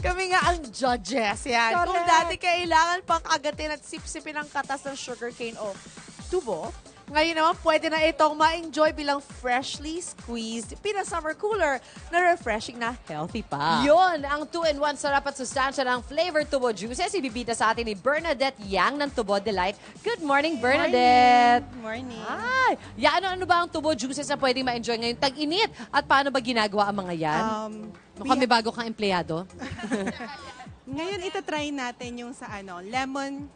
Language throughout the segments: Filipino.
Kami nga ang judges. Yan. Correct. Kung dati kailangan pang kagatin at sipsipin ang katas ng sugarcane o tubo, ngayon naman pwede na itong ma-enjoy bilang freshly squeezed pina-summer cooler na refreshing na healthy pa. Yun, ang 2-in-1 sarap at sustansya ng flavor tubo juices. Ibibida sa atin ni Bernadette Yang ng Tubo Delight. Good morning, Bernadette! Morning. Ay, ano ba ang tubo juices na pwedeng ma-enjoy ngayon tag-init? At paano ba ginagawa ang mga yan? Mukhang may bago kang empleyado. Ngayon itatry natin yung sa lemon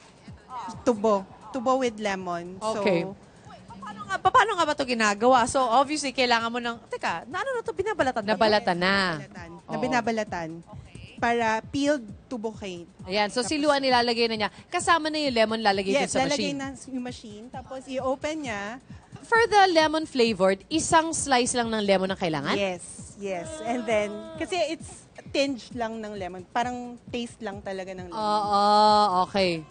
tubo. Tubo with lemon. Okay. So, Paano nga ba ito ginagawa? So, obviously, kailangan mo ng... Teka, na ito? Binabalatan ba? Nabalatan na. na binabalatan. Para peeled tubo cane. Ayan, so siluan nilalagay na niya. Kasama na yung lemon lalagay din Yes, sa lalagay machine. na yung machine. Tapos i-open niya. For the lemon flavored, isang slice lang ng lemon ang kailangan? Yes. And then, kasi it's tinge lang ng lemon. Parang taste lang talaga ng lemon. Oo, okay.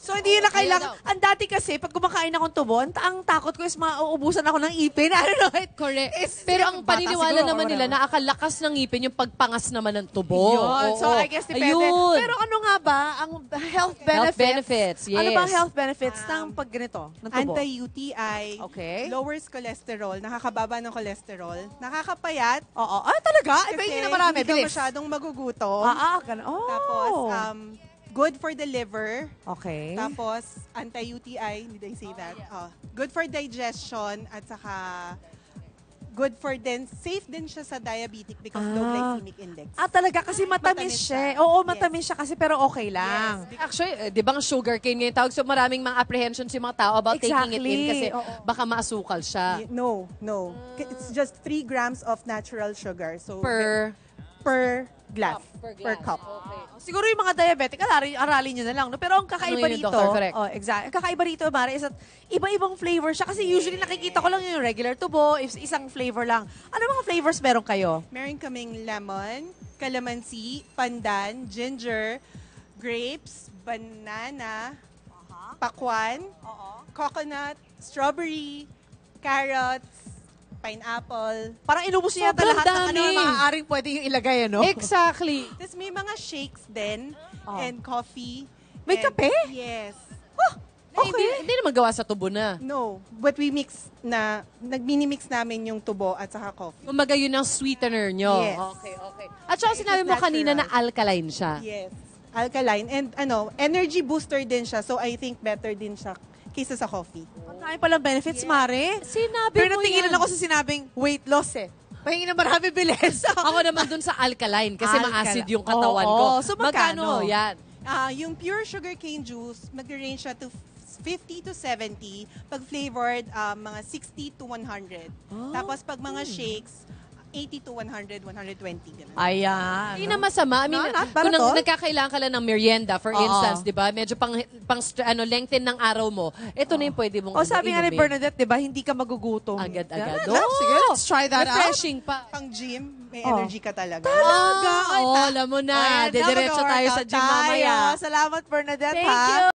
So, hindi na Ayun kailangan... Ang dati kasi, pag kumakain akong tubo, ang takot ko is mauubusan ako ng ipin. I don't know. Correct. It's Pero ang yung bata paniniwala siguro, naman or nila, whatever. nakakalakas ng ngipin yung pagpangas naman ng tubo. Yun. Oo. So, I guess depende. Ayun. Pero ano nga ba ang health benefits? Health benefits, Ano ba ang yes. health benefits ng pag ganito? Ng tubo? Anti-UTI, Okay. lowers cholesterol, nakakababa ng cholesterol, nakakapayat. Oo. Ah, talaga? Iba Kasi yung na marami. hindi ka Bilis. masyadong magugutom. Ganun. Oh. Tapos, good for the liver. Okay. Tapos, anti-UTI, did I say that? Good for digestion at saka good for safe din siya sa diabetic because low glycemic index. Talaga? Kasi matamis Matamis siya. siya. Oo, matamis siya kasi pero okay lang. Yes. Actually, di ba ang sugar cane ngayon tawag? So maraming mga apprehensions yung mga tao about taking it in Exactly. kasi Oo. baka maasukal siya. No. It's just 3 grams of natural sugar. So Per glass, per cup. Okay. Siguro yung mga diabetic, aralin nyo na lang. No? Pero ang kakaiba Ano yun, rito, Doctor? Correct. exact. Ang kakaiba rito, Mara, is that iba-ibang flavor siya. Kasi usually nakikita ko lang yung regular tubo, isang flavor lang. Ano mga flavors meron kayo? Meron kaming lemon, calamansi, pandan, ginger, grapes, banana, pakwan, coconut, strawberry, carrots, pineapple. Parang inubos niya Sobrang lahat ng ano dami. na maaaring pwede yung ilagay, ano? Exactly. Tapos may mga shakes din and coffee. May and- kape? Yes. Na hindi naman gawa sa tubo na. No, but we mix nag-mini-mix namin yung tubo at saka coffee. Kumbaga yun ang sweetener nyo. Yes. Okay. At saka It's sinabi mo natural. kanina na alkaline siya. Yes. Alkaline and energy booster din siya. So I think better din siya kaysa sa coffee. Ang dami palang benefits, Mare. Sinabi Pero mo natinginan yan. ako sa sinabing weight loss eh. Pahingi na marami bilis. Ako naman dun sa alkaline kasi ma-acid yung katawan Oo, ko. so magkano? Yan? Yung pure sugarcane juice, mag-range siya to 50 to 70. Pag flavored, mga 60 to 100. Tapos pag mga shakes, 80 to 100, 120. Ganun. Ayan. Hindi na masama. I mean, not bad kung at all. nagkakailangan ka lang ng merienda, for instance, di ba? Medyo lengthen ng araw mo. Ito na yung pwede mong Sabi nga ni inumin. Bernadette, di ba, hindi ka magugutom. Agad-agad. Yan. Sige, let's try that out. Refreshing pa. Pang gym, may energy ka talaga. Alam mo na. Ayan, Didiretso tayo sa gym mamaya. Salamat, Bernadette, Thank ha? you.